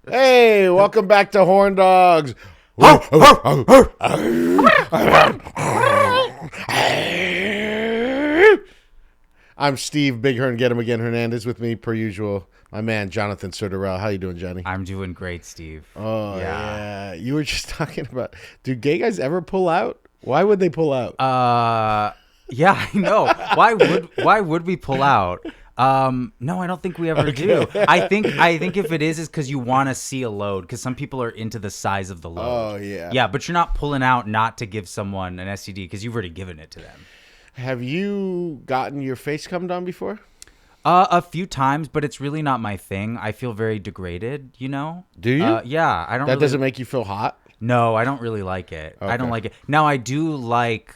Hey, welcome back to Horn Dogs. I'm Steve Big Hearn, get him again, Hernandez. With me, per usual, my man, Jonathan Sertorell. How you doing, Johnny? I'm doing great, Steve. Oh, yeah. You were just talking about, do gay guys ever pull out? Why would they pull out? Yeah, I know. Why would we pull out? No, I don't think we ever do. I think if it is because you want to see a load, because some people are into the size of the load. Oh, yeah. Yeah, but you're not pulling out not to give someone an STD because you've already given it to them. Have you gotten your face cummed on before? A few times, but it's really not my thing. I feel very degraded, you know? Do you? Yeah, I don't. That really, doesn't make you feel hot? No, I don't really like it. I don't Okay. like it. Now, I do like,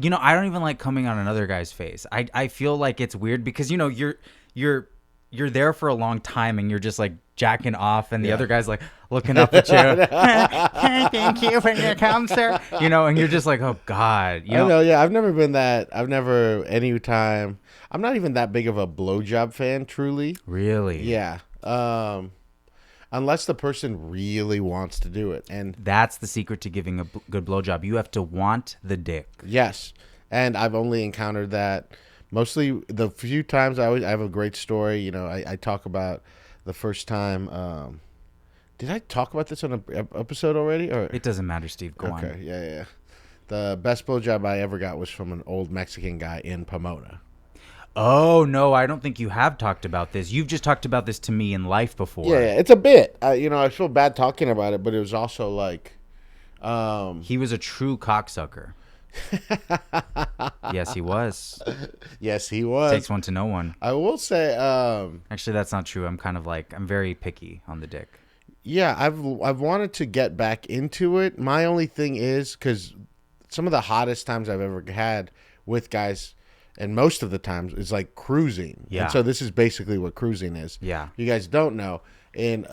I don't even like coming on another guy's face. I feel like it's weird because, you're there for a long time and you're just like jacking off and the other guy's like looking up at you. Thank you for your cum, sir. And you're just like, oh God. I know, yeah. I've never been that. Anytime. I'm not even that big of a blowjob fan, truly. Really? Yeah. Unless the person really wants to do it. And That's the secret to giving a good blowjob. You have to want the dick. yes. And I've only encountered that mostly the few times I have a great story. I talk about the first time. Did I talk about this on an episode already? Or It doesn't matter, Steve. Go on. okay, yeah. The best blowjob I ever got was from an old Mexican guy in Pomona. Oh, no, I don't think you have talked about this. You've just talked about this to me in life before. Yeah, it's a bit. I feel bad talking about it, but it was also like, He was a true cocksucker. Yes, he was. yes, he was. Takes one to know one. I will say, Actually, that's not true. I'm very picky on the dick. yeah, I've wanted to get back into it. My only thing is because some of the hottest times I've ever had with guys, and most of the times, is like cruising. Yeah. And so this is basically what cruising is. Yeah. You guys don't know. In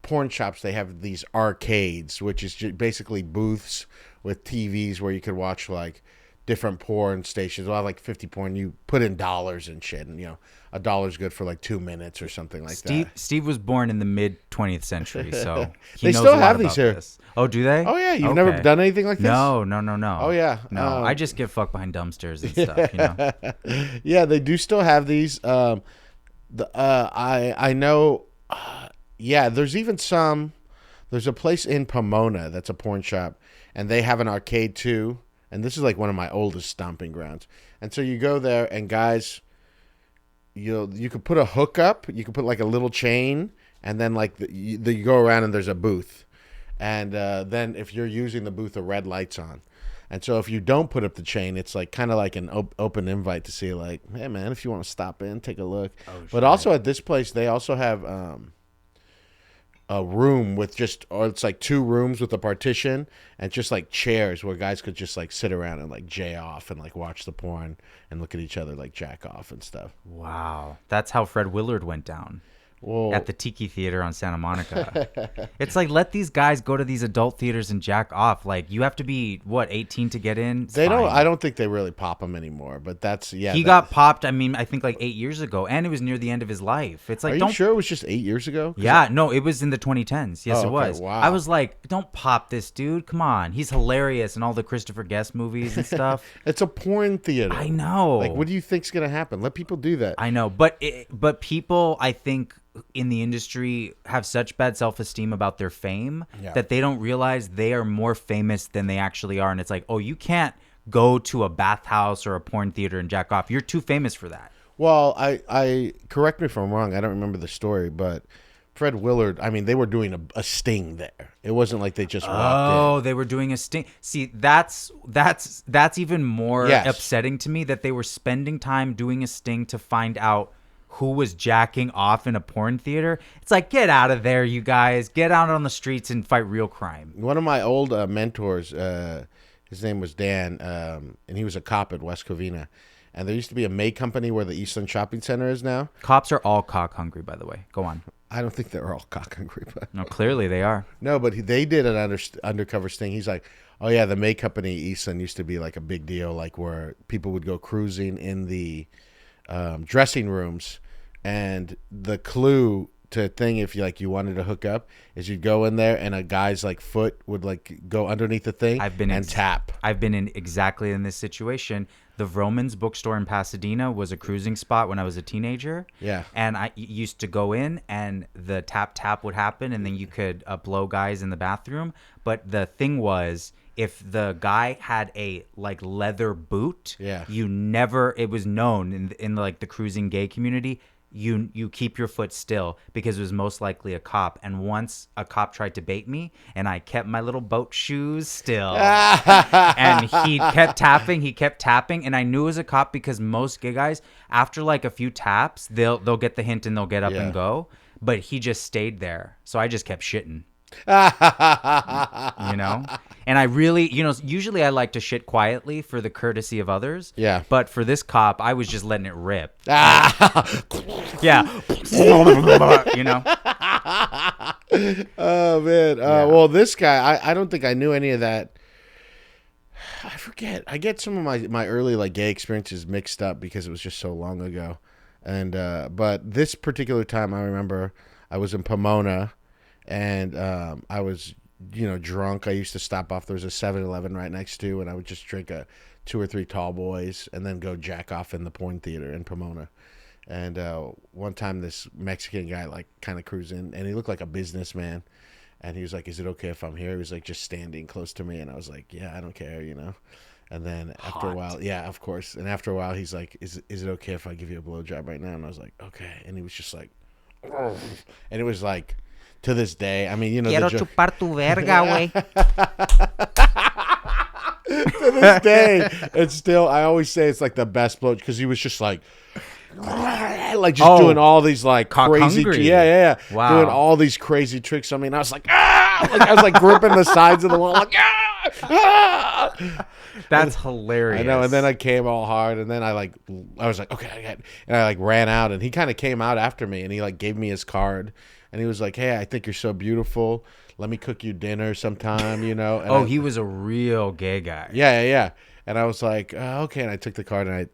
porn shops, they have these arcades, which is basically booths with TVs where you could watch like different porn stations. They'll have like 50 porn. You put in dollars and shit, and $1's good for like 2 minutes or something like that. Steve was born in the mid 20th century, so he They knows still a lot have these about here. this. Oh, do they? Oh yeah, you've never done anything like this? No. Oh yeah, No, I just get fucked behind dumpsters and stuff. Yeah, they do still have these. I know. Yeah, there's even some. There's a place in Pomona that's a porn shop, and they have an arcade too. And this is like one of my oldest stomping grounds. And so you go there, and guys, you could put a hook up. You could put like a little chain, and then like you go around, and there's a booth. And then if you're using the booth, the red light's on. And so if you don't put up the chain, it's like kind of like an open invite to see like, hey man, if you want to stop in, take a look. But also at this place, they also have a room with it's like 2 rooms with a partition and just like chairs where guys could just like sit around and like jay off and like watch the porn and look at each other like jack off and stuff. Wow, that's how Fred Willard went down. Whoa. At the Tiki Theater on Santa Monica. It's like, let these guys go to these adult theaters and jack off. Like, you have to be, 18 to get in? It's They don't. fine. I don't think they really pop them anymore. But that's He got popped, I think like 8 years ago, and it was near the end of his life. It's like, Are you sure it was just 8 years ago? Yeah, no, it was in the 2010s. Yes, Oh, it okay, was. wow. I was like, don't pop this dude. Come on. He's hilarious in all the Christopher Guest movies and stuff. It's a porn theater. I know. Like, what do you think's gonna happen? Let people do that. I know, but people, I think, in the industry have such bad self-esteem about their fame that they don't realize they are more famous than they actually are. And it's like, oh, you can't go to a bathhouse or a porn theater and jack off. You're too famous for that. Well, I correct me if I'm wrong. I don't remember the story, but Fred Willard. I mean, they were doing a sting there. It wasn't like they just walked in. Oh, they were doing a sting. See, that's even more upsetting to me that they were spending time doing a sting to find out who was jacking off in a porn theater. It's like, get out of there, you guys. Get out on the streets and fight real crime. One of my old mentors, his name was Dan, and he was a cop at West Covina. And there used to be a May Company where the Eastland Shopping Center is now. Cops are all cock hungry, by the way. Go on. I don't think they're all cock hungry. But No, clearly they are. no, but they did an undercover sting. He's like, oh yeah, the May Company Eastland used to be like a big deal, like where people would go cruising in the dressing rooms, and the clue to thing if you wanted to hook up is you'd go in there and a guy's like foot would like go underneath the thing and tap. I've been in exactly in this situation. The Vroman's bookstore in Pasadena was a cruising spot when I was a teenager. Yeah. And I used to go in and the tap would happen and then you could blow guys in the bathroom. But the thing was, if the guy had a like leather boot, it was known in like the cruising gay community, you keep your foot still because it was most likely a cop. And once a cop tried to bait me and I kept my little boat shoes still and he kept tapping and I knew it was a cop because most gay guys after like a few taps they'll get the hint and they'll get up and go, but he just stayed there, so I just kept shitting. You know, and I really, usually I like to shit quietly for the courtesy of others. Yeah. But for this cop, I was just letting it rip. Yeah. You know. Oh man. Well, this guy, I don't think I knew any of that. I forget. I get some of my early like gay experiences mixed up because it was just so long ago. And but this particular time, I remember I was in Pomona. And I was, drunk. I used to stop off. There was a 7-Eleven right next to, and I would just drink 2 or 3 tall boys and then go jack off in the porn theater in Pomona. And one time this Mexican guy like kind of cruised in, and he looked like a businessman. And he was like, "Is it okay if I'm here?" He was like just standing close to me, and I was like, "Yeah, I don't care, And then after a while, yeah, of course. And after a while, he's like, "Is it okay if I give you a blowjob right now?" And I was like, "Okay." And he was just like, "Oh," and it was like. To this day, I mean, Quiero chupar tu verga, güey. To this day, it's still. I always say it's like the best blow because he was just like doing all these like crazy, yeah, wow, doing all these crazy tricks on me, and I was like, I was like gripping the sides of the wall, like, That's hilarious. I know, and then I came all hard, and then I was like, okay, and I like ran out, and he kind of came out after me, and he like gave me his card. And he was like, "Hey, I think you're so beautiful. Let me cook you dinner sometime, And he was a real gay guy. Yeah. And I was like, "Okay." And I took the card, and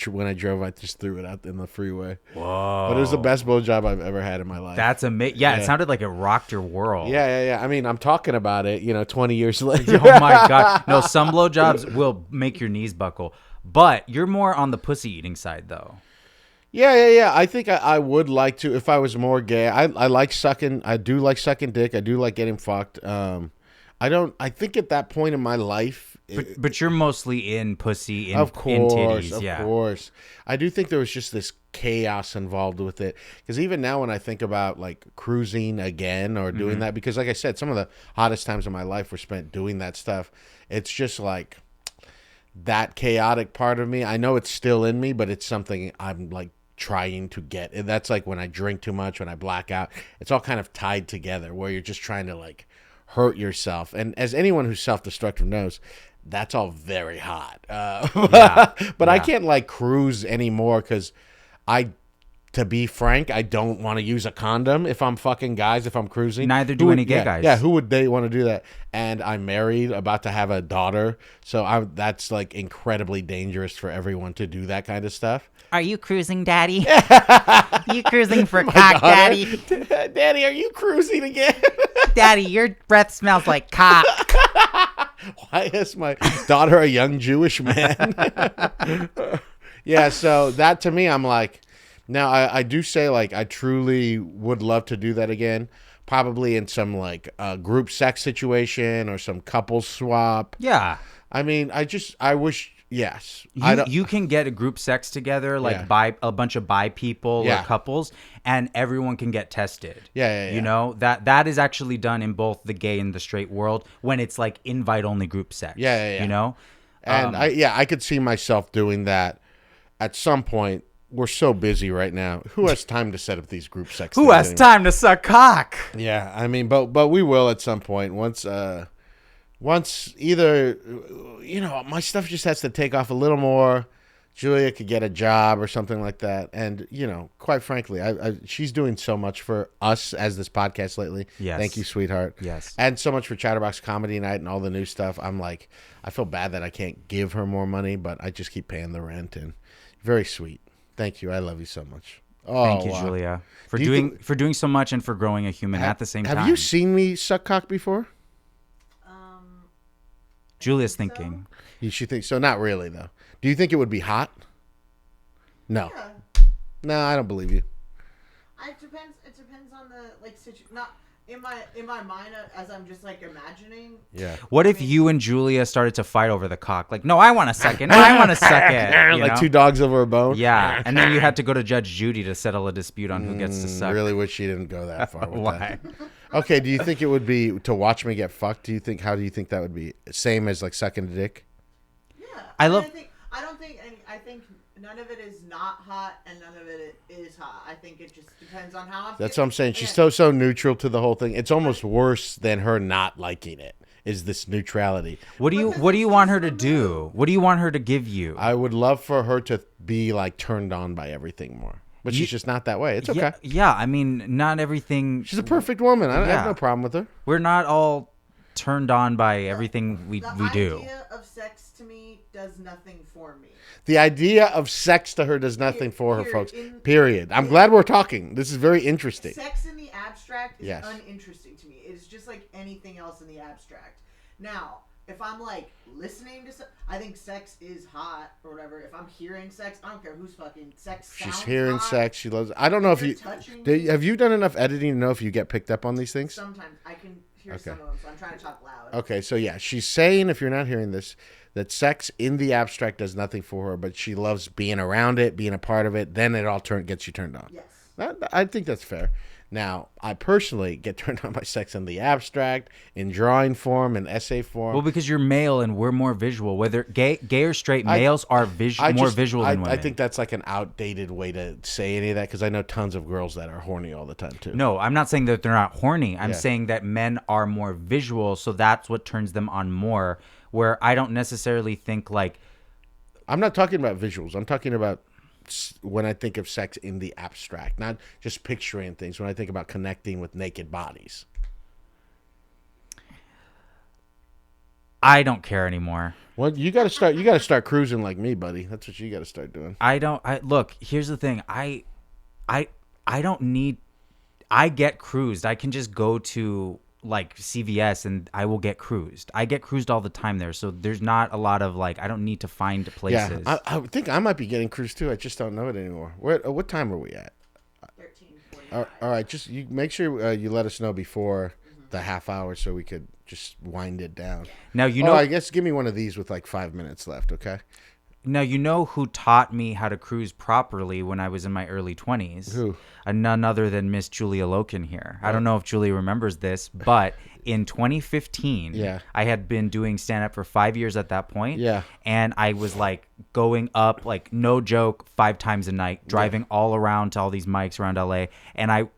when I drove, I just threw it out in the freeway. Whoa! But it was the best blowjob I've ever had in my life. That's amazing. Yeah, it sounded like it rocked your world. Yeah. I mean, I'm talking about it, 20 years later. Oh my god! No, some blowjobs will make your knees buckle, but you're more on the pussy eating side, though. Yeah. I think I would like to if I was more gay. I like sucking. I do like sucking dick. I do like getting fucked. I think at that point in my life. But you're mostly in pussy, in titties. Of course. I do think there was just this chaos involved with it. Because even now when I think about like cruising again or doing that, because like I said, some of the hottest times of my life were spent doing that stuff. It's just like that chaotic part of me. I know it's still in me, but it's something I'm like trying to get. And that's like when I drink too much, when I black out, it's all kind of tied together where you're just trying to like hurt yourself. And as anyone who's self-destructive knows, that's all very hot. But I can't like cruise anymore because to be frank, I don't want to use a condom if I'm fucking guys, if I'm cruising. Neither do any gay guys. Yeah, who would they want to do that? And I'm married, about to have a daughter. So that's like incredibly dangerous for everyone to do that kind of stuff. Are you cruising, Daddy? Are you cruising for cock, Daddy? Daddy, are you cruising again? Daddy, your breath smells like cock. Why is my daughter a young Jewish man? Yeah, so that to me, I'm like, now I do say like I truly would love to do that again. Probably in some like group sex situation or some couple swap. Yeah. I mean, I wish. Yes, you can get a group sex together, like by a bunch of bi people or couples, and everyone can get tested. Yeah. You know that is actually done in both the gay and the straight world when it's like invite only group sex. Yeah. You know, and I could see myself doing that at some point. We're so busy right now. Who has time to set up these group sex? Who has time to suck cock? Yeah, I mean, but we will at some point once either, my stuff just has to take off a little more. Julia could get a job or something like that. And, quite frankly, she's doing so much for us as this podcast lately. Yes. Thank you, sweetheart. Yes. And so much for Chatterbox Comedy Night and all the new stuff. I'm like, I feel bad that I can't give her more money, but I just keep paying the rent. And very sweet. Thank you. I love you so much. Oh, Thank you, wow. Julia, for Do you doing so much and for growing a human at the same time. Have you seen me suck cock before? Um, Julia's think so. thinking. She thinks so. Not really, though. Do you think it would be hot? No. Yeah. No, I don't believe you. It depends on the not in my mind as I'm just like imagining. Yeah. What if you and Julia started to fight over the cock? Like, no, I want to suck it. No, I want to suck it. You Like know? two dogs over a bone? Yeah, and then you had to go to Judge Judy to settle a dispute on who gets to suck. Really wish she didn't go that far with Why? that. Okay, do you think it would be to watch me get fucked? How do you think that would be? Same as like sucking a dick? Yeah. I love- I think none of it is not hot and none of it is hot. I think it just depends on how I'm That's what I'm saying. She's Yeah. so neutral to the whole thing. It's almost worse than her not liking it. Is this neutrality? What do you want her to do? What do you want her to give you? I would love for her to be like turned on by everything more. But she's just not that way. It's okay. Yeah, I mean, not everything. She's a perfect woman. I Yeah. have no problem with her. We're not all turned on by everything we The do. idea of sex to me does nothing for me. The idea of sex to her does nothing for her, Period. folks. Period. I'm glad we're talking. This is very interesting. Sex in the abstract is Yes. uninteresting to me. It's just like anything else in the abstract. Now, if I'm like listening to I think sex is hot or whatever. If I'm hearing sex, I don't care who's fucking sex. She's sounds hearing hot. sex. She loves. I don't know if You're you touching me. have you done enough editing to know if you get picked up on these things. Sometimes I can hear Okay. some of them, so I'm trying to talk loud. Okay, so yeah, she's saying, if you're not hearing this, that sex in the abstract does nothing for her, but she loves being around it, being a part of it. Then it all gets you turned on. Yes. I think that's fair. Now, I personally get turned on by sex in the abstract, in drawing form, in essay form. Well, because you're male and we're more visual. Whether gay or straight, males are more visual than women. I think that's like an outdated way to say any of that because I know tons of girls that are horny all the time too. No, I'm not saying that they're not horny. I'm Yeah. saying that men are more visual, so that's what turns them on more. Where I don't necessarily think like I'm not talking about visuals. I'm talking about when I think of sex in the abstract, not just picturing things. When I think about connecting with naked bodies. I don't care anymore. Well, you got to start. You got to start cruising like me, buddy. That's what you got to start doing. I look, here's the thing. I don't need. I get cruised. I can just go to like CVS and I will get cruised. I get cruised all the time there, so there's not a lot of like I don't need to find places. Yeah, I think I might be getting cruised too. I just don't know it anymore. What time are we at? 13:45. All right, just you make sure you let us know before the half hour so we could just wind it down. Now you know. I guess give me one of these with like 5 minutes left, okay? Now you know who taught me how to cruise properly when I was in my early 20s. Who? None other than Miss Julia Loken here. I don't know if Julia remembers this, but in 2015, Yeah. I had been doing stand-up for 5 years at that point. Yeah. And I was like going up, like no joke, 5 times a night, driving all around to all these mics around LA. And I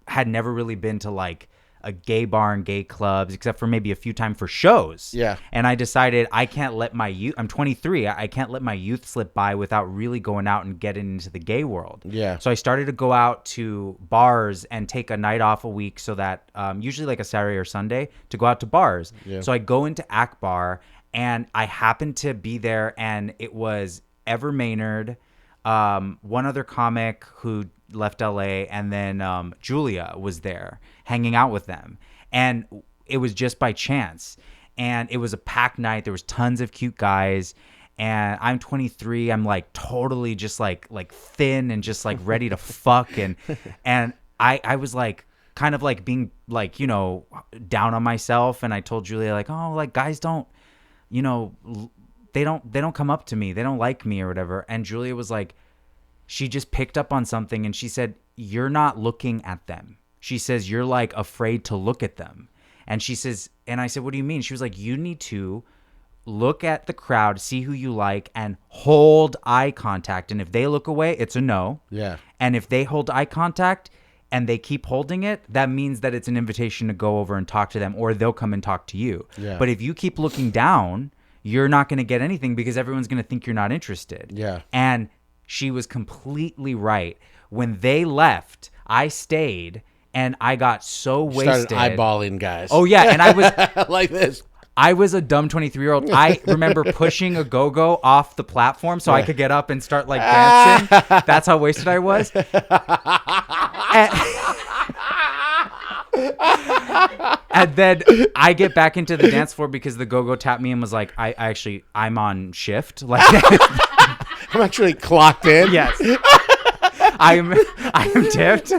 had never really been to like a gay bar and gay clubs, except for maybe a few times for shows. Yeah. And I decided I can't let my youth, I'm 23, I can't let my youth slip by without really going out and getting into the gay world. Yeah. So I started to go out to bars and take a night off a week so that, usually like a Saturday or Sunday, to go out to bars. Yeah. So I go into Akbar and I happened to be there and it was Ever Maynard, one other comic who left LA, and then Julia was there hanging out with them, and it was just by chance, and it was a packed night. There was tons of cute guys, and I'm 23. I'm like totally just like thin and just like ready to fuck, and I was like kind of like being like, you know, down on myself, and I told Julia like, oh, like guys don't, you know, they don't come up to me, they don't like me or whatever. And Julia was like, she just picked up on something and she said, you're not looking at them. She says, you're like afraid to look at them. And she says, and I said, what do you mean? She was like, you need to look at the crowd, see who you like, and hold eye contact. And if they look away, it's a no. Yeah. And if they hold eye contact and they keep holding it, that means that it's an invitation to go over and talk to them, or they'll come and talk to you. Yeah. But if you keep looking down, you're not going to get anything because everyone's going to think you're not interested. Yeah. And she was completely right. When they left, I stayed and I got so wasted. Started eyeballing guys. Oh yeah, and I was like this. I was a dumb 23-year-old. I remember pushing a go-go off the platform so I could get up and start like dancing. That's how wasted I was. And then I get back into the dance floor because the go-go tapped me and was like, I'm on shift. Like, I'm actually clocked in. yes. I am tipped.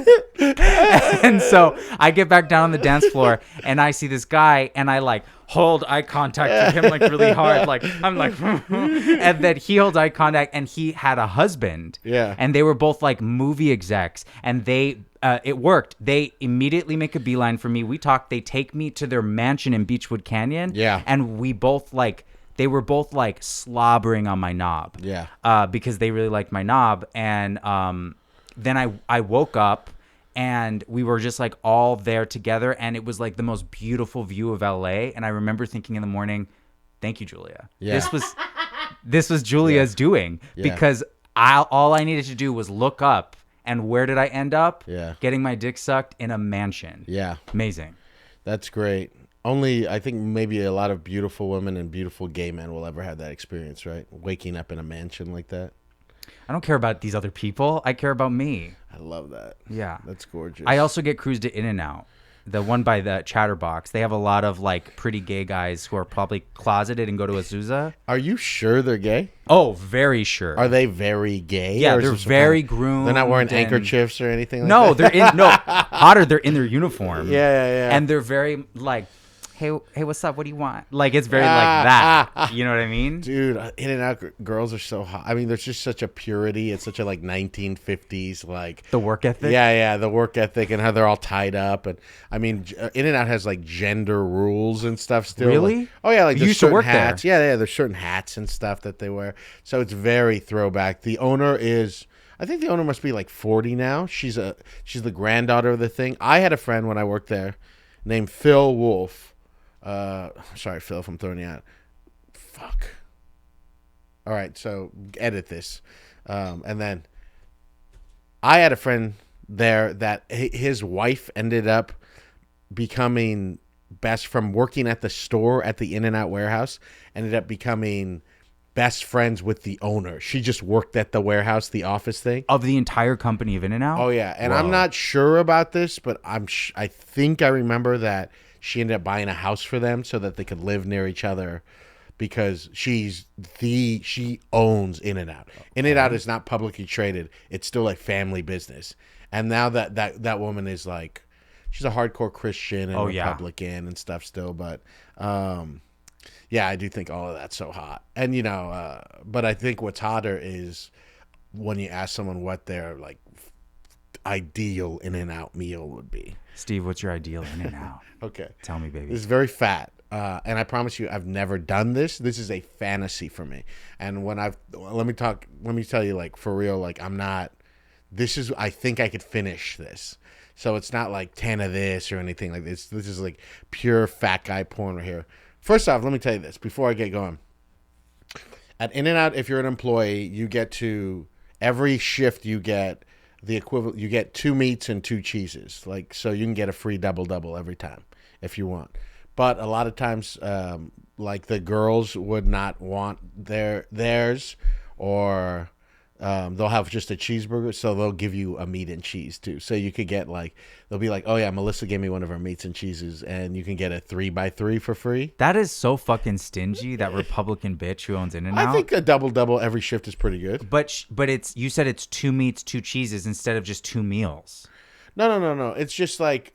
And so I get back down on the dance floor and I see this guy and I like hold eye contact with him like really hard. Like I'm like, and then he holds eye contact and he had a husband. Yeah. And they were both like movie execs and it worked. They immediately make a beeline for me. We talk. They take me to their mansion in Beechwood Canyon. Yeah. And they were both like slobbering on my knob. Yeah. Because they really liked my knob. And then I woke up and we were just like all there together. And it was like the most beautiful view of LA. And I remember thinking in the morning, thank you, Julia. Yeah. This was Julia's doing Yeah. because all I needed to do was look up. And where did I end up? Yeah. Getting my dick sucked in a mansion. Yeah. Amazing. That's great. Only, I think maybe a lot of beautiful women and beautiful gay men will ever have that experience, right? Waking up in a mansion like that. I don't care about these other people. I care about me. I love that. Yeah. That's gorgeous. I also get cruised to In-N-Out. The one by the Chatterbox. They have a lot of like pretty gay guys who are probably closeted and go to Azusa. Are you sure they're gay? Oh, very sure. Are they very gay? Yeah, Or is they're this some very kind groomed. They're not wearing and- handkerchiefs or anything like No, that? hotter. They're in their uniform. Yeah. And they're very like, hey, what's up? What do you want? Like it's very like that. You know what I mean? Dude, In-N-Out girls are so hot. I mean, there's just such a purity. It's such a like 1950s like The work ethic. Yeah, the work ethic and how they're all tied up. And I mean, In-N-Out has like gender rules and stuff still. Really? Like, oh yeah, like You there's used to certain work there. hats. Yeah, there's certain hats and stuff that they wear. So it's very throwback. The owner is, I think the owner must be like 40 now. She's the granddaughter of the thing. I had a friend when I worked there named Phil Wolf. Sorry, Phil, if I'm throwing you out. Fuck. All right, so edit this. And then I had a friend there that his wife ended up becoming best from working at the store at the In-N-Out warehouse, ended up becoming best friends with the owner. She just worked at the warehouse, the office thing. Of the entire company of In-N-Out? Oh, yeah. And Whoa. I'm not sure about this, but I think I remember that she ended up buying a house for them so that they could live near each other because she owns In-N-Out. In-N-Out is not publicly traded. It's still a family business. And now that woman is like, she's a hardcore Christian and Republican and stuff still. But yeah, I do think all of that's so hot. And, but I think what's hotter is when you ask someone what their like ideal In-N-Out meal would be. Steve, what's your ideal In-N-Out? Okay. Tell me, baby. This is very fat. And I promise you, I've never done this. This is a fantasy for me. And let me tell you, like, for real, like, I think I could finish this. So it's not like 10 of this or anything like this. This is like pure fat guy porn right here. First off, let me tell you this before I get going. At In-N-Out, if you're an employee, you get to, every shift you get the equivalent, you get 2 meats and 2 cheeses. Like, so you can get a free double every time if you want. But a lot of times, like the girls would not want theirs, or they'll have just a cheeseburger, so they'll give you a meat and cheese too. So you could get like, they'll be like, oh yeah, Melissa gave me one of her meats and cheeses, and you can get a 3x3 for free. That is so fucking stingy, that Republican bitch who owns In-N-Out. I think a double every shift is pretty good. But you said it's 2 meats, 2 cheeses instead of just 2 meals. No. It's just like,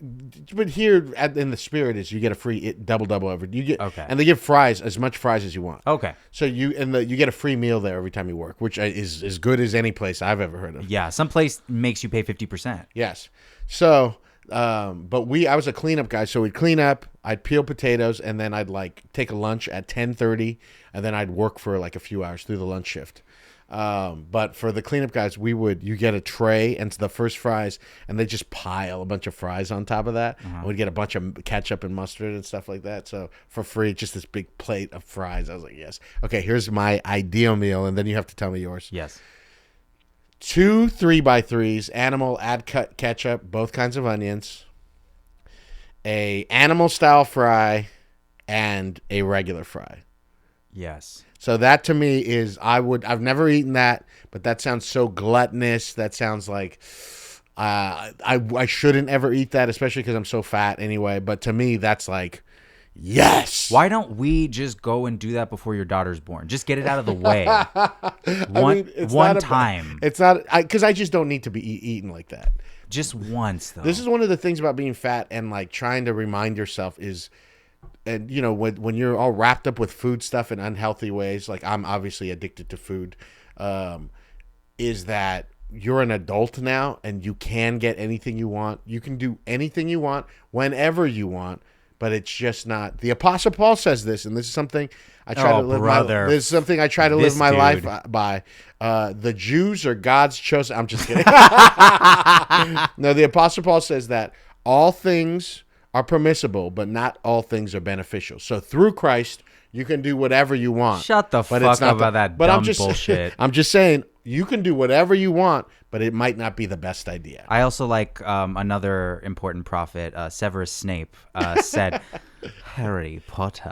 but here in the spirit is you get a free double every. You get Okay. and they give fries, as much fries as you want. Okay. So you get a free meal there every time you work, which is as good as any place I've ever heard of. Yeah, some place makes you pay 50%. Yes. So, but I was a cleanup guy, so we'd clean up, I'd peel potatoes, and then I'd like take a lunch at 10:30, and then I'd work for like a few hours through the lunch shift. But for the cleanup guys, you get a tray and the first fries, and they just pile a bunch of fries on top of that. And we'd get a bunch of ketchup and mustard and stuff like that. So for free, just this big plate of fries. I was like, yes. Okay, here's my ideal meal, and then you have to tell me yours. Yes. 2 3x3s, animal, add ketchup, both kinds of onions, a animal style fry, and a regular fry. Yes. So that to me is I've never eaten that, but that sounds so gluttonous. That sounds like I shouldn't ever eat that, especially because I'm so fat anyway. But to me, that's like, yes. Why don't we just go and do that before your daughter's born? Just get it out of the way. One time. It's not because I just don't need to be eaten like that. Just once, though. This is one of the things about being fat and like trying to remind yourself is, and you know, when you're all wrapped up with food stuff in unhealthy ways, like I'm obviously addicted to food, is that you're an adult now and you can get anything you want. You can do anything you want whenever you want, but it's just not. The Apostle Paul says this, and this is something I try to live this is something I try to live my life by. The Jews are God's chosen. I'm just kidding. No, the Apostle Paul says that all things are permissible, but not all things are beneficial. So through Christ, you can do whatever you want. Shut the fuck up about that dumb bullshit. I'm just saying, you can do whatever you want, but it might not be the best idea. I also like another important prophet, Severus Snape, said, Harry Potter.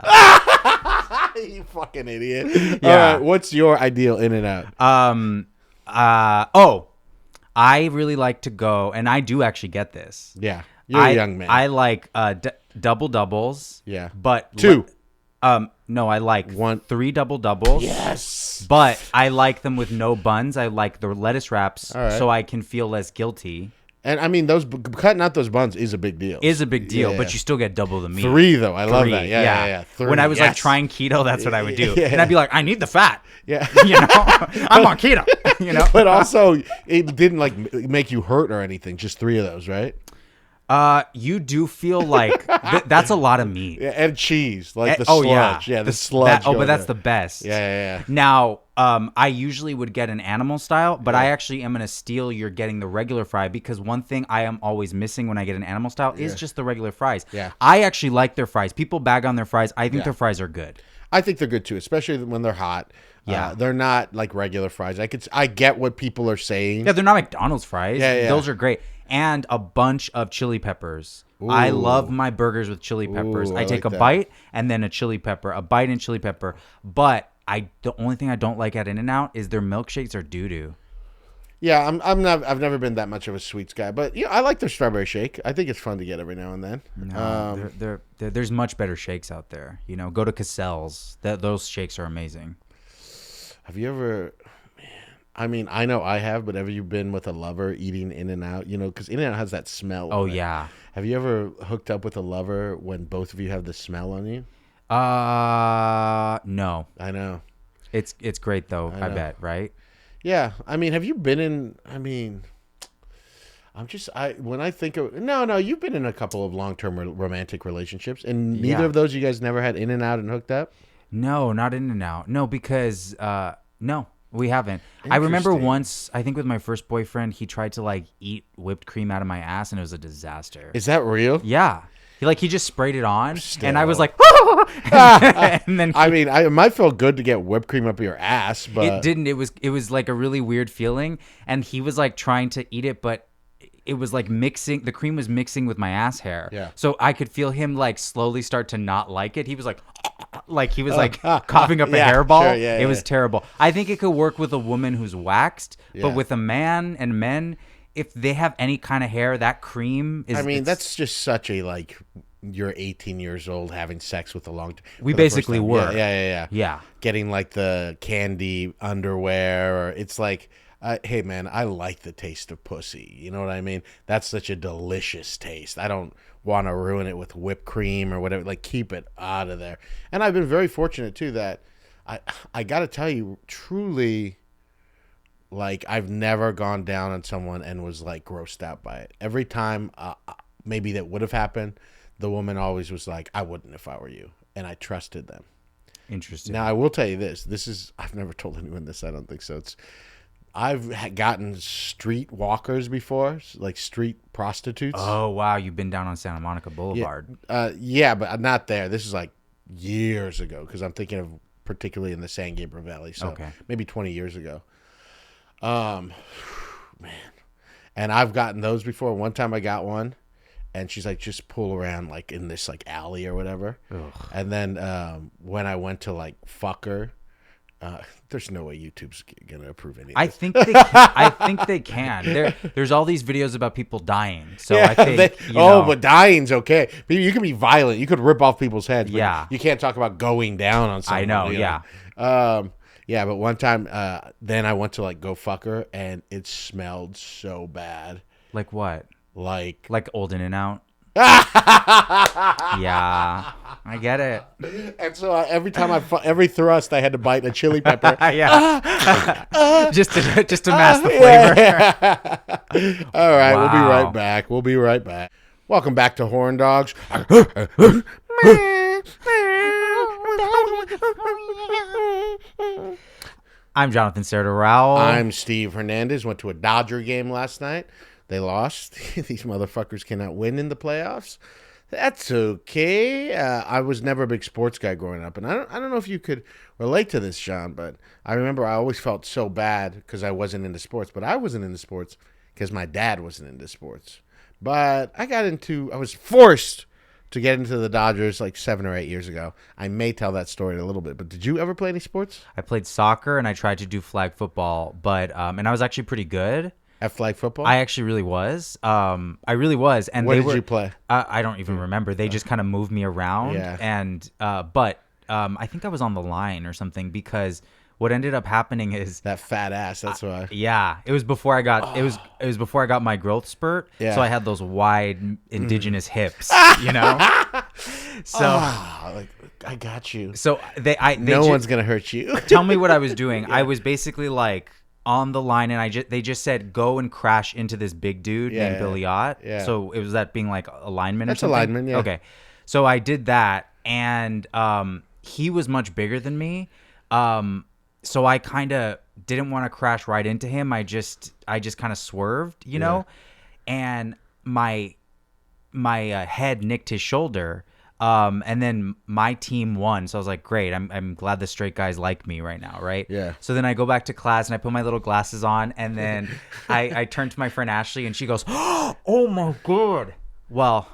You fucking idiot. Yeah. All right, what's your ideal In-N-Out? I really like to go, and I do actually get this. Yeah. You're a young man. I like double doubles. Yeah. But two. No, I like 3 double doubles. Yes. But I like them with no buns. I like the lettuce wraps so I can feel less guilty. And I mean, cutting out those buns is a big deal. But you still get double the meat. 3 though. I love that. Yeah. 3. When I was like trying keto, that's what I would do. And I'd be like, I need the fat. Yeah. You know, I'm on keto. You know. But also, it didn't like make you hurt or anything. Just 3 of those, right? You do feel like that's a lot of meat. Yeah, and cheese, like the sludge. Yeah, the sludge. But that's the best. Yeah. Now, I usually would get an animal style, but I actually am gonna steal you're getting the regular fry because one thing I am always missing when I get an animal style is just the regular fries. Yeah. I actually like their fries. People bag on their fries. I think their fries are good. I think they're good too, especially when they're hot. Yeah, they're not like regular fries. I get what people are saying. Yeah, they're not McDonald's fries. Yeah. Those are great. And a bunch of chili peppers. Ooh. I love my burgers with chili peppers. I take a bite and then a chili pepper, a bite and chili pepper. But the only thing I don't like at In-N-Out is their milkshakes are doo-doo. Yeah, I've never been that much of a sweets guy, but I like their strawberry shake. I think it's fun to get every now and then. No, there's much better shakes out there. You know, go to Cassell's. Those shakes are amazing. Have you ever? I mean, I know I have, but have you been with a lover eating In-N-Out? You know, because In-N-Out has that smell. Oh, yeah. Have you ever hooked up with a lover when both of you have the smell on you? No. I know. It's great, though, I bet, right? Yeah. I mean, have you been in, when I think of, no, you've been in a couple of long-term romantic relationships, and neither of those you guys never had In-N-Out and hooked up? No, not In-N-Out. No, because, no. We haven't. I remember once, I think with my first boyfriend, he tried to like eat whipped cream out of my ass, and it was a disaster. Is that real? Yeah. He just sprayed it on, and I was like, and then it might feel good to get whipped cream up your ass, but it didn't. It was like a really weird feeling, and he was like trying to eat it, but it was like mixing. The cream was mixing with my ass hair. Yeah. So I could feel him like slowly start to not like it. He was like he was like coughing up a hairball. Sure, it was terrible. I think it could work with a woman who's waxed, but with a man and men, if they have any kind of hair, that cream is. That's just such a like. You're 18 years old having sex with a long. We basically were. Yeah. Getting like the candy underwear, or it's like. Hey man, I like the taste of pussy. You know what I mean? That's such a delicious taste. I don't want to ruin it with whipped cream or whatever. Like, keep it out of there. And I've been very fortunate too that I got to tell you, truly, like I've never gone down on someone and was like grossed out by it. Every time, maybe that would have happened, the woman always was like, "I wouldn't if I were you," and I trusted them. Interesting. Now I will tell you this. I've never told anyone this. I don't think so. I've gotten street walkers before, like street prostitutes. Oh, wow. You've been down on Santa Monica Boulevard. Yeah, but not there. This is like years ago because I'm thinking of particularly in the San Gabriel Valley. So maybe 20 years ago. Man. And I've gotten those before. One time I got one and she's like, just pull around like in this like alley or whatever. Ugh. And then when I went to like fuck her, there's no way YouTube's gonna approve any of I this. think they can. I think they can. There's all these videos about people dying. So I think but dying's okay. You can be violent. You could rip off people's heads. But Yeah. you can't talk about going down on someone. I know, you yeah. Yeah, but one time, then I went to like go fuck her, and it smelled so bad. Like what? Like Old In and Out. Yeah, I get it. and so every time every thrust, I had to bite a chili pepper. Yeah, just to mask the flavor. All right, we'll be Wow. right back. We'll be right back. Welcome back to Horn Dogs. I'm Jonathan Serta-Rowell. I'm Steve Hernandez. Went to a Dodger game last night. They lost. These motherfuckers cannot win in the playoffs. That's okay. I was never a big sports guy growing up, and I don't know if you could relate to this, John, but I remember I always felt so bad because I wasn't into sports, but I wasn't into sports because my dad wasn't into sports. But I was forced to get into the Dodgers like 7 or 8 years ago. I may tell that story in a little bit, but did you ever play any sports? I played soccer and I tried to do flag football, but and I was actually pretty good. At flag football? I actually really was. I really was. And Where did you play? I don't even remember. They just kind of moved me around. Yeah. And but I think I was on the line or something because what ended up happening is That fat ass, that's why. yeah, it was before I got it was before I got my growth spurt. Yeah. So I had those wide indigenous hips, you know. So Like, I got you. so they No one's going to hurt you. tell me what I was doing. I was basically like on the line, and they just said go and crash into this big dude Yeah, named yeah. Billy Ott. Yeah. So it was that being like a lineman. That's or a something? lineman, yeah. Okay, so I did that, and he was much bigger than me. So I kind of didn't want to crash right into him. I just kind of swerved, you know, and my head nicked his shoulder. And then my team won. So I was like, great. I'm glad the straight guys like me right now. Right. Yeah. So then I go back to class and I put my little glasses on, and then I turn to my friend Ashley and she goes, oh my God. Well,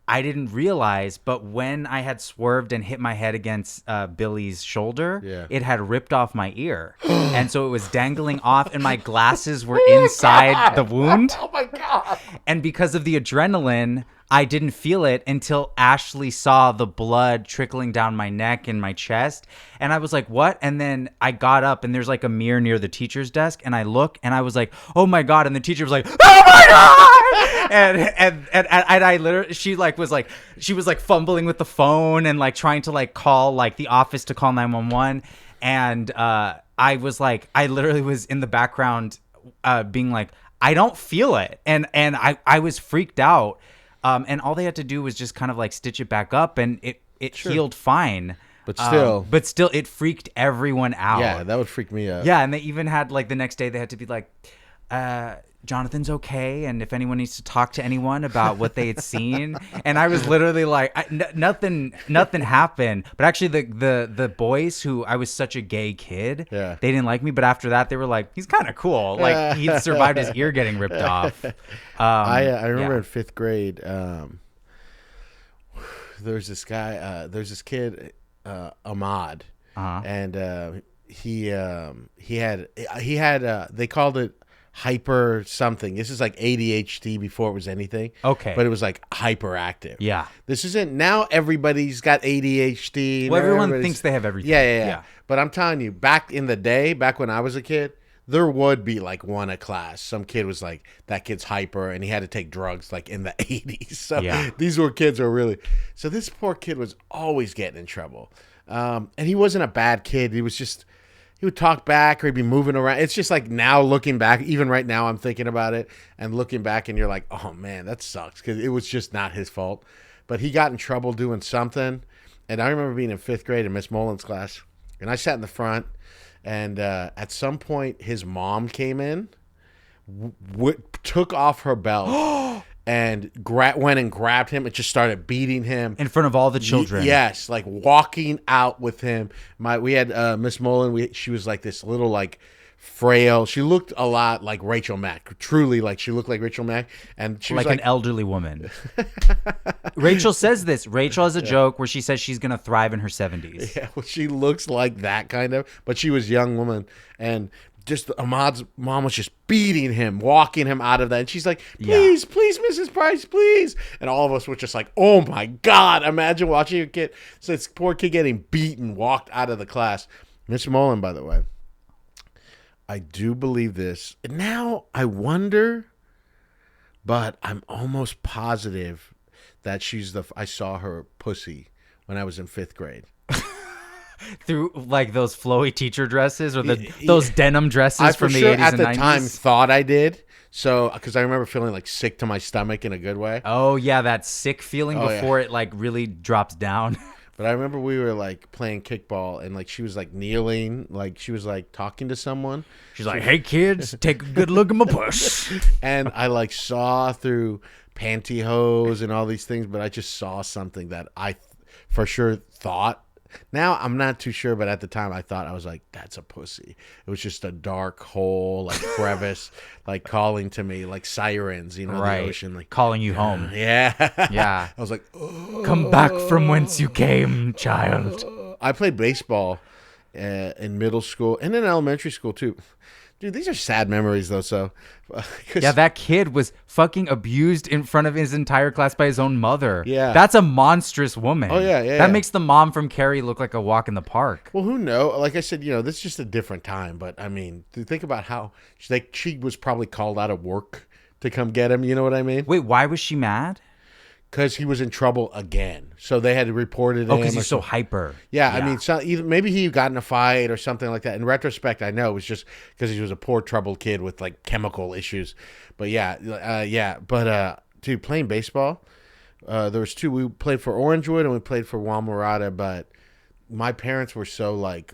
I didn't realize, but when I had swerved and hit my head against Billy's shoulder, it had ripped off my ear. And so it was dangling off, and my glasses were inside the wound. Oh, my God. And because of the adrenaline, I didn't feel it until Ashley saw the blood trickling down my neck and my chest. And I was like, what? And then I got up, and there's like a mirror near the teacher's desk. And I look, and I was like, oh my God. And the teacher was like, oh my God. And I literally, she was fumbling with the phone and like trying to like call like the office to call 911. And I was like, I literally was in the background being like, I don't feel it. And I was freaked out. And all they had to do was just kind of like stitch it back up, and it healed fine. But still. It freaked everyone out. Yeah, that would freak me out. Yeah, and they even had like the next day they had to be like, Jonathan's okay, and if anyone needs to talk to anyone about what they had seen. And I was literally like, nothing happened. But actually the boys, who I was such a gay kid, they didn't like me. But after that, they were like, he's kind of cool. Like he survived his ear getting ripped off. I remember in 5th grade, there's this kid, Ahmad, and he had they called it hyper something. This is like ADHD before it was anything. Okay. But it was like hyperactive. Yeah. This isn't, now everybody's got ADHD. Well, everyone thinks they have everything. Yeah. But I'm telling you, back in the day, back when I was a kid, there would be like one a class. Some kid was like, that kid's hyper, and he had to take drugs like in the 80s. So these were kids who were really, so this poor kid was always getting in trouble. And he wasn't a bad kid. He was just, he would talk back, or he'd be moving around. It's just like now looking back, even right now I'm thinking about it and looking back, and you're like, oh man, that sucks, because it was just not his fault. But he got in trouble doing something. And I remember being in 5th grade in Miss Molin's class, and I sat in the front, and at some point his mom came in, took off her belt and went and grabbed him and just started beating him In front of all the children. Yes, like walking out with him. We had Miss Mullen. She was like this little like frail. She looked a lot like Rachel Mack. Truly, like she looked like Rachel Mack, and she was Like an elderly woman. Rachel says this. Rachel has a joke where she says she's gonna thrive in her 70s. yeah, well, she looks like that kind of, but she was a young woman, and just Ahmad's mom was just beating him, walking him out of that, and she's like, "Please, please, Mrs. Price, please," and all of us were just like, "Oh my God!" Imagine watching your kid, so this poor kid getting beaten, walked out of the class. Miss Mullen, by the way, I do believe this. And now I wonder, but I'm almost positive that I saw her pussy when I was in 5th grade. Through like those flowy teacher dresses or those denim dresses I from for the sure 80s at and the 90s. time thought I did. So, because I remember feeling like sick to my stomach in a good way. Oh yeah, that sick feeling Oh, before it like really drops down. But I remember we were like playing kickball and like she was like kneeling, like she was like talking to someone. She's like, "Hey kids, take a good look at my puss." And I like saw through pantyhose and all these things, but I just saw something that I for sure thought. Now I'm not too sure, but at the time I thought, I was like, that's a pussy. It was just a dark hole, like crevice, like calling to me, like sirens, you know, Right. the ocean, like Calling you home. yeah. Yeah. I was like, oh. Come back from whence you came, child. I played baseball in middle school and in elementary school too. Dude, these are sad memories though. So, Yeah, that kid was fucking abused in front of his entire class by his own mother. Yeah. That's a monstrous woman. Oh, yeah, That makes the mom from Carrie look like a walk in the park. well, who knows? Like I said, you know, this is just a different time. But I mean, to think about how she was probably called out of work to come get him. You know what I mean? Wait, why was she mad? Because he was in trouble again. So they had reported him. Oh, because or he's so something. hyper. Yeah, I mean, maybe he got in a fight or something like that. In retrospect, I know it was just because he was a poor, troubled kid with like chemical issues. But yeah. But dude, playing baseball, there was two. We played for Orangewood and we played for Walmarata. But my parents were so like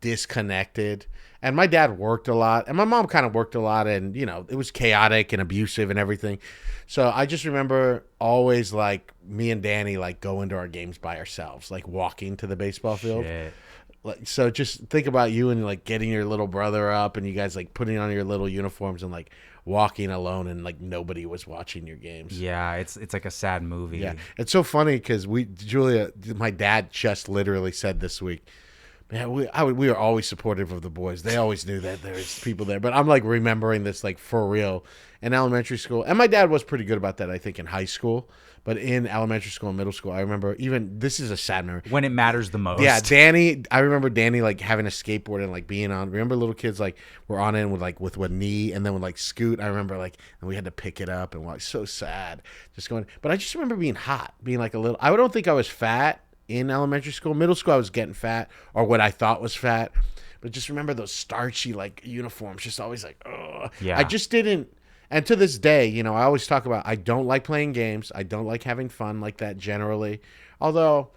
disconnected, and my dad worked a lot, and my mom kind of worked a lot, and you know, it was chaotic and abusive and everything. So I just remember always like me and Danny like going to our games by ourselves, like walking to the baseball field. Shit. Like, so just think about you and like getting your little brother up and you guys like putting on your little uniforms and like walking alone and like nobody was watching your games. Yeah, it's like a sad movie. Yeah. It's so funny because Julia, my dad just literally said this week, man, we are always supportive of the boys. They always knew that there's people there. But I'm like remembering this like for real in elementary school. And my dad was pretty good about that, I think, in high school. But in elementary school and middle school, I remember this is a sad memory. When it matters the most. Yeah, I remember Danny like having a skateboard and like being on. Remember little kids like were on it with one knee and then would like scoot. I remember like, and we had to pick it up and like so sad, just going. But I just remember being hot, being like a little. I don't think I was fat in elementary school. Middle school, I was getting fat or what I thought was fat. But just remember those starchy like uniforms, just always like, ugh. Yeah. I just didn't. And to this day, you know, I always talk about I don't like playing games. I don't like having fun like that generally. Although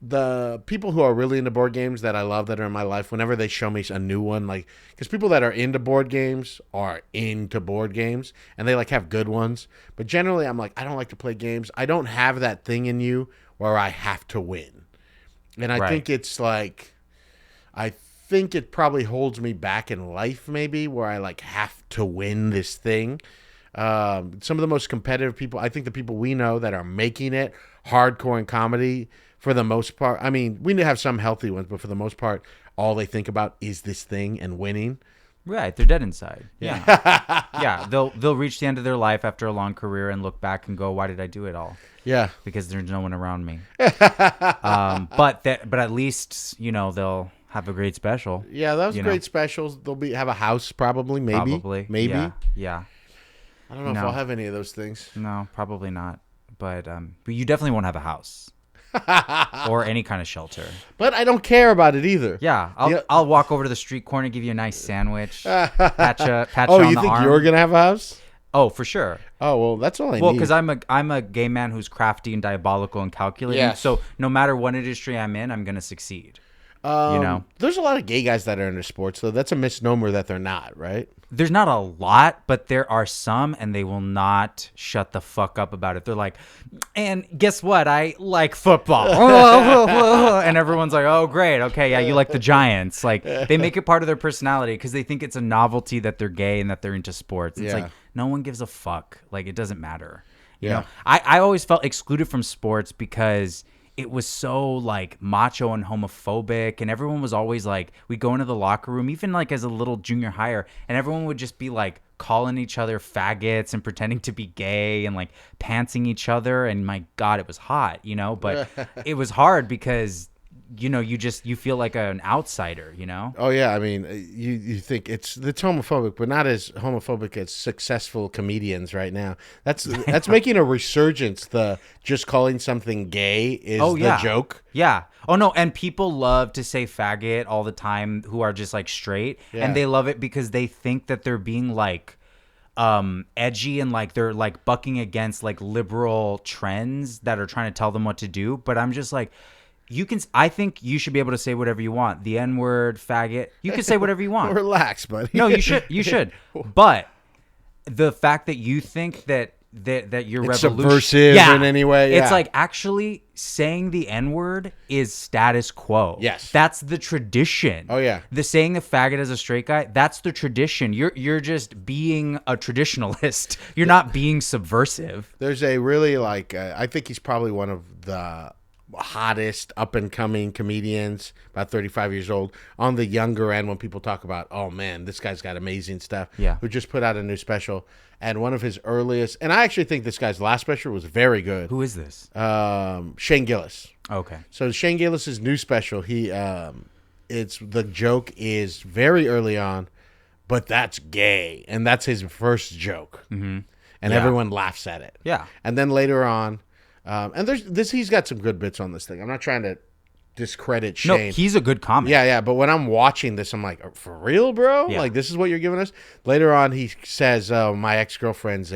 the people who are really into board games that I love that are in my life, whenever they show me a new one, like, because people that are into board games are into board games and they like have good ones. But generally, I'm like, I don't like to play games. I don't have that thing in you where I have to win. And I think it's like, I think it probably holds me back in life maybe where I like have to win this thing. Some of the most competitive people, I think the people we know that are making it hardcore in comedy, for the most part, I mean, we have some healthy ones, but for the most part, all they think about is this thing and winning. Right, they're dead inside. Yeah. Yeah, they'll reach the end of their life after a long career and look back and go, why did I do it all? Yeah. Because there's no one around me. But at least, you know, they'll have a great special. Yeah, those great specials. They'll have a house probably, maybe. Maybe. Yeah. I don't know if I'll have any of those things. No, probably not. But you definitely won't have a house. Or any kind of shelter. But I don't care about it either. Yeah, I'll walk over to the street corner, give you a nice sandwich, pat you oh, on you the think arm. you're gonna have a house? Oh, for sure. Oh, well, that's all I need. Well, because I'm a gay man who's crafty and diabolical and calculating. Yes. So no matter what industry I'm in, I'm gonna succeed. There's a lot of gay guys that are into sports, though. That's a misnomer that they're not, right? There's not a lot, but there are some, and they will not shut the fuck up about it. They're like, and guess what? I like football. And everyone's like, oh, great. Okay, yeah, you like the Giants. Like, they make it part of their personality because they think it's a novelty that they're gay and that they're into sports. It's like, no one gives a fuck. Like, it doesn't matter. You know? I always felt excluded from sports because it was so like macho and homophobic, and everyone was always like, we'd go into the locker room, even like as a little junior higher, and everyone would just be like calling each other faggots and pretending to be gay and like pantsing each other. And my God, it was hot, but it was hard because you feel like an outsider, Oh yeah, I mean, you think it's homophobic, but not as homophobic as successful comedians right now. That's making a resurgence. The just calling something gay is the joke. Yeah. Oh no, and people love to say faggot all the time who are just like straight, and they love it because they think that they're being like edgy and like they're like bucking against like liberal trends that are trying to tell them what to do. But I'm just like, I think you should be able to say whatever you want. The N-word, faggot. You can say whatever you want. Relax, buddy. No, you should. You should. But the fact that you think that you're subversive in any way, it's like actually saying the N-word is status quo. Yes, that's the tradition. Oh yeah, the saying the faggot as a straight guy, that's the tradition. You're just being a traditionalist. You're not being subversive. There's a really I think he's probably one of the hottest up and coming comedians, about 35 years old, on the younger end when people talk about, oh man, this guy's got amazing stuff. Yeah. Who just put out a new special, and one of his earliest, and I actually think this guy's last special was very good. Who is this? Shane Gillis. Okay. So Shane Gillis's new special, it's the joke is very early on, but that's gay, and that's his first joke. Mm-hmm. And everyone laughs at it. Yeah. And then later on, and he's got some good bits on this thing. I'm not trying to discredit Shane. No, he's a good comic. Yeah. But when I'm watching this, I'm like, for real, bro? Yeah. Like, this is what you're giving us? Later on, he says, my ex-girlfriend's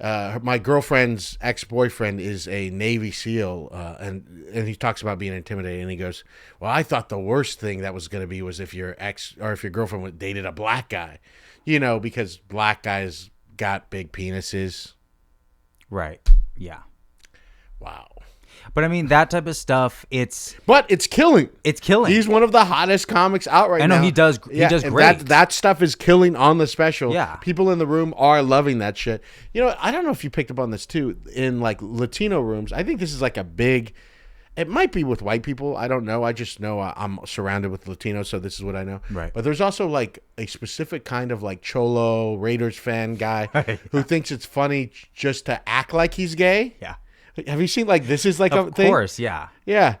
my girlfriend's ex-boyfriend is a Navy SEAL, and he talks about being intimidated, and he goes, well, I thought the worst thing that was going to be was if your girlfriend dated a black guy, because black guys got big penises. Right. Yeah. Wow. But I mean, that type of stuff, But it's killing. It's killing. He's one of the hottest comics out right now. I know, he does great. That stuff is killing on the special. Yeah. People in the room are loving that shit. I don't know if you picked up on this too, in like Latino rooms. I think this is like a big, it might be with white people. I don't know. I just know I'm surrounded with Latinos, so this is what I know. Right. But there's also like a specific kind of like Cholo Raiders fan guy who thinks it's funny just to act like he's gay. Yeah. Have you seen like this is like a thing? Of course, yeah. Yeah.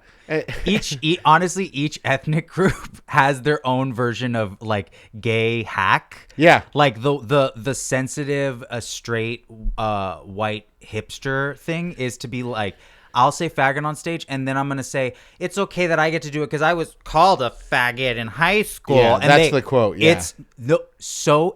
Honestly, each ethnic group has their own version of like gay hack. Yeah. Like the sensitive, straight, white hipster thing is to be like, I'll say faggot on stage, and then I'm going to say, it's okay that I get to do it because I was called a faggot in high school. Yeah, and that's the quote, yeah.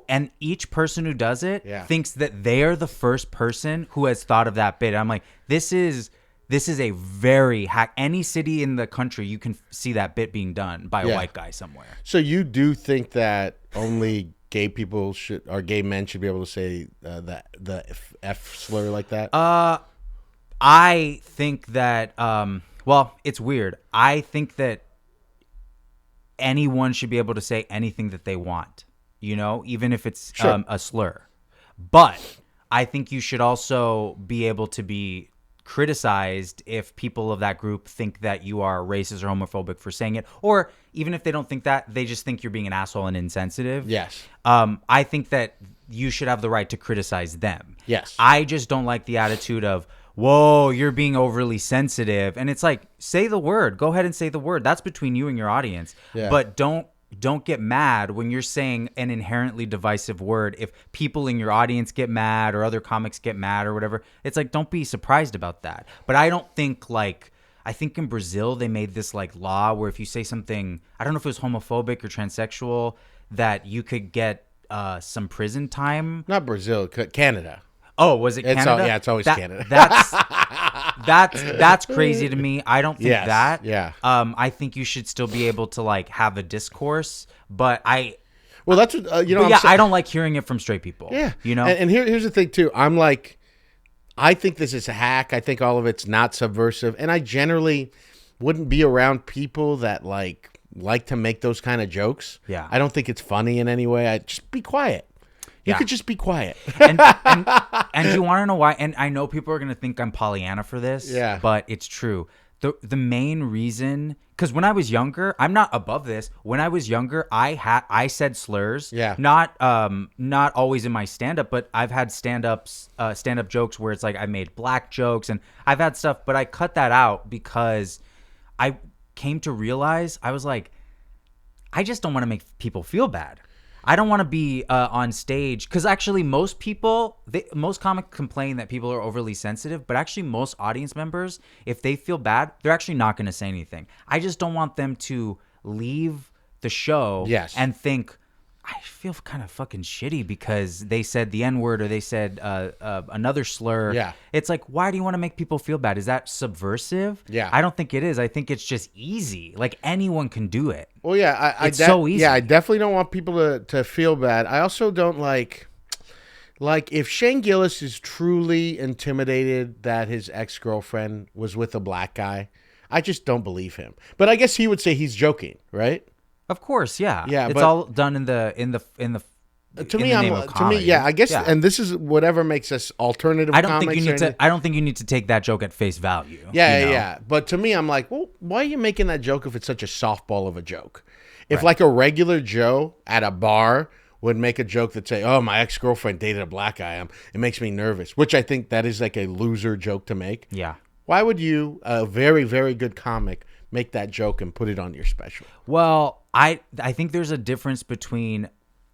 And each person who does it thinks that they are the first person who has thought of that bit. I'm like, this is a very hack. Any city in the country, you can see that bit being done by a white guy somewhere. So you do think that only gay men should be able to say the F slur like that? I think that, it's weird. I think that anyone should be able to say anything that they want, even if it's a slur. But I think you should also be able to be criticized if people of that group think that you are racist or homophobic for saying it, or even if they don't think that, they just think you're being an asshole and insensitive. Yes. I think that you should have the right to criticize them. Yes. I just don't like the attitude of, whoa, you're being overly sensitive. And it's like, say the word. Go ahead and say the word. That's between you and your audience. Yeah. But don't get mad when you're saying an inherently divisive word. If people in your audience get mad or other comics get mad or whatever, it's like, don't be surprised about that. But I don't think I think in Brazil they made this like law where if you say something, I don't know if it was homophobic or transsexual, that you could get some prison time. Not Brazil, Canada. Oh, was it Canada? It's always Canada. that's crazy to me. I don't think Yes, that. yeah. I think you should still be able to like have a discourse, but Well, that's what but yeah, I don't like hearing it from straight people. Yeah, you know. and here's the thing too. I'm like, I think this is a hack. I think all of it's not subversive, and I generally wouldn't be around people that like to make those kind of jokes. Yeah. I don't think it's funny in any way. I just be quiet. You Yeah. could just be quiet. And you want to know why? And I know people are gonna think I'm Pollyanna for this. Yeah. But it's true. The main reason, because when I was younger, I'm not above this. When I was younger, I said slurs. Yeah. Not always in my stand up, but I've had stand up jokes where it's like I made black jokes and I've had stuff, but I cut that out because I came to realize I was like, I just don't want to make people feel bad. I don't want to be on stage because actually most comics complain that people are overly sensitive, but actually most audience members, if they feel bad, they're actually not going to say anything. I just don't want them to leave the show Yes. and think, I feel kind of fucking shitty because they said the N-word or they said another slur. Yeah. It's like, why do you want to make people feel bad? Is that subversive? Yeah. I don't think it is. I think it's just easy. Like anyone can do it. Well, yeah, It's so easy. Yeah, I definitely don't want people to feel bad. I also don't like if Shane Gillis is truly intimidated that his ex-girlfriend was with a black guy, I just don't believe him. But I guess he would say he's joking, right? Of course, yeah. Yeah, it's but- all done in the To me, name of comedy. yeah, I guess, Yeah. and this is whatever makes us alternative. I don't think comics you or need to. anything. I don't think you need to take that joke at face value. Yeah, you know? yeah. But to me, I'm like, well, why are you making that joke if it's such a softball of a joke? If like a regular Joe at a bar would make a joke that say, "Oh, my ex-girlfriend dated a black guy," it makes me nervous. Which I think that is like a loser joke to make. Yeah. Why would you, a very, very good comic, make that joke and put it on your special? Well, I think there's a difference between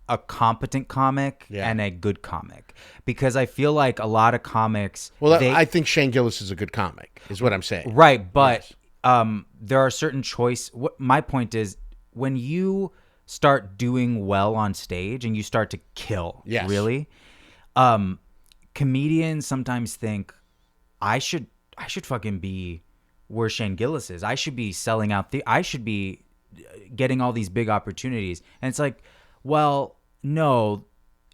a competent comic Yeah. and a good comic, because I feel like a lot of comics. Well, I I think Shane Gillis is a good comic, is what I'm saying. right, but Yes. there are certain choice. What my point is, when you start doing well on stage and you start to kill, Yes. really, comedians sometimes think I should fucking be where Shane Gillis is. I should be selling out. I should be getting all these big opportunities. And it's like, well, no,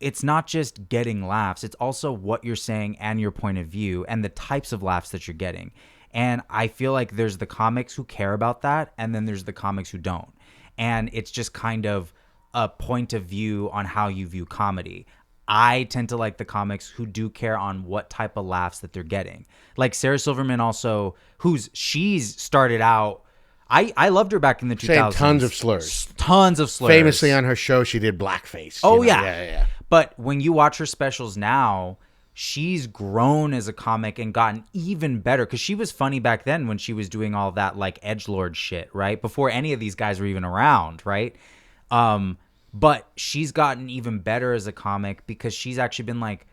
it's not just getting laughs. It's also what you're saying and your point of view and the types of laughs that you're getting. And I feel like there's the comics who care about that, and then there's the comics who don't. And it's just kind of a point of view on how you view comedy. I tend to like the comics who do care on what type of laughs that they're getting. Like Sarah Silverman also, she's started out, I loved her back in the 2000s. Saying tons of slurs. Tons of slurs. Famously on her show, she did blackface. Oh, you know? yeah. Yeah. But when you watch her specials now, she's grown as a comic and gotten even better, because she was funny back then when she was doing all that like edgelord shit, right? Before any of these guys were even around, right? But she's gotten even better as a comic because she's actually been like,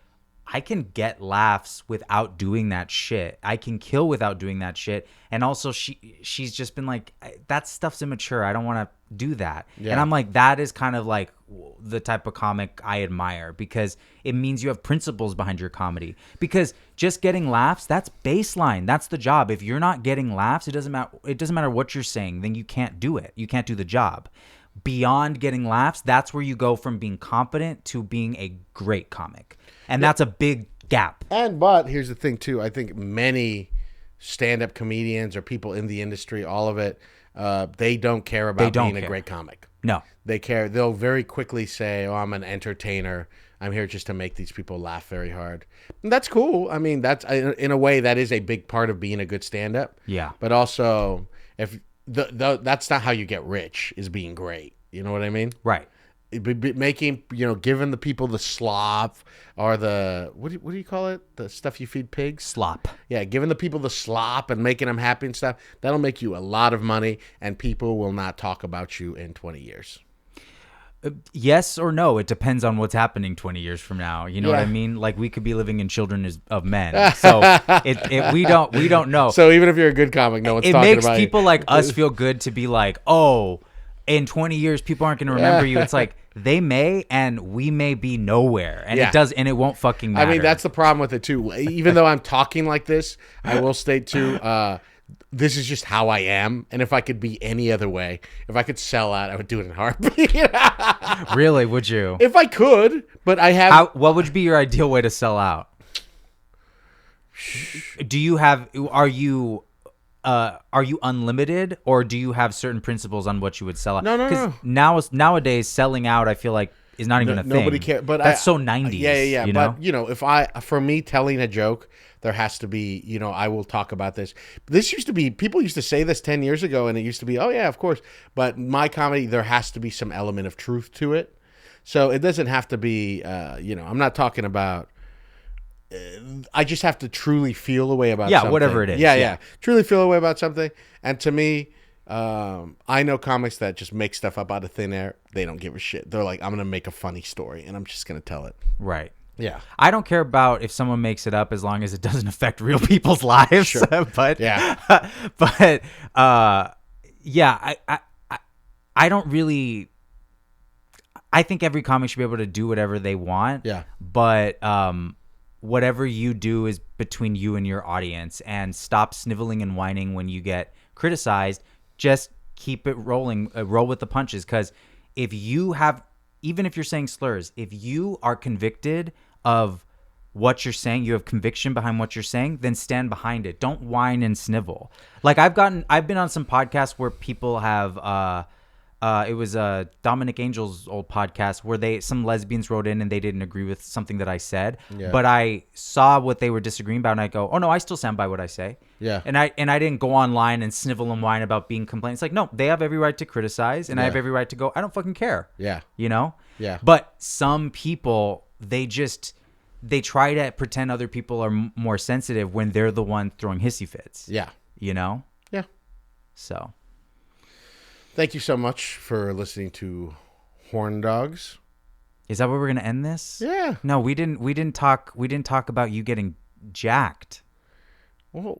I can get laughs without doing that shit. I can kill without doing that shit. And also she's just been like, that stuff's immature. I don't want to do that. Yeah. And I'm like, that is kind of like the type of comic I admire, because it means you have principles behind your comedy. Because just getting laughs, that's baseline. That's the job. If you're not getting laughs, it doesn't matter what you're saying, then you can't do it. You can't do the job. Beyond getting laughs, that's where you go from being competent to being a great comic. And that's a big gap. But here's the thing too. I think many stand-up comedians or people in the industry, all of it, they don't care about being a great comic. No. They care. They'll very quickly say, "Oh, I'm an entertainer. I'm here just to make these people laugh very hard." And that's cool. I mean, that's in a way that is a big part of being a good stand-up. Yeah. But also, if that's not how you get rich, is being great. You know what I mean? Right. Making, giving the people the slop or the what do you call it? The stuff you feed pigs? Slop. Yeah, giving the people the slop and making them happy and stuff. That'll make you a lot of money, and people will not talk about you in 20 years. Yes or no? It depends on what's happening 20 years from now. You know what I Yeah. mean? Like, we could be living in Children of Men. So we don't know. So even if you're a good comic, no one's It talking makes about people like us feel good to be like, oh, in 20 years, people aren't going to remember you. It's like, they may, and we may be nowhere, and Yeah. it won't fucking matter. I mean, that's the problem with it too. Even though I'm talking like this, I will state too, this is just how I am. And if I could be any other way, if I could sell out, I would do it in a heartbeat. Really, would you? If I could, but I have. What would be your ideal way to sell out? Do you have? Are you unlimited, or do you have certain principles on what you would sell out? No. Nowadays, selling out, I feel like is not even a thing. Nobody cares. But that's so 90s. Yeah. You But know? for me telling a joke, there has to be. I will talk about this. This used to be. People used to say this 10 years ago, and it used to be, oh yeah, of course. But my comedy, there has to be some element of truth to it. So it doesn't have to be. I'm not talking about. I just have to truly feel a way about something. Whatever it is. Yeah. Truly feel a way about something. And to me, I know comics that just make stuff up out of thin air. They don't give a shit. They're like, I'm going to make a funny story, and I'm just going to tell it. Right. Yeah. I don't care about if someone makes it up as long as it doesn't affect real people's lives. Sure. but Yeah. but I don't really. I think every comic should be able to do whatever they want. Yeah. But whatever you do is between you and your audience, and stop sniveling and whining when you get criticized. Just keep it rolling, roll with the punches. Because if you have, even if you're saying slurs, if you are convicted of what you're saying, you have conviction behind what you're saying, then stand behind it. Don't whine and snivel. Like I've been on some podcasts where people have, it was Dominic Angel's old podcast where some lesbians wrote in and they didn't agree with something that I said, but I saw what they were disagreeing about, and I go, oh no, I still stand by what I say. Yeah. And I didn't go online and snivel and whine about being complained. It's like, no, they have every right to criticize, and I have every right to go, I don't fucking care. Yeah. Yeah. But some people, they try to pretend other people are more sensitive when they're the one throwing hissy fits. Yeah. Yeah. So. Thank you so much for listening to Horn Dogs. Is that where we're gonna end this? Yeah. No, we didn't talk about you getting jacked. Well,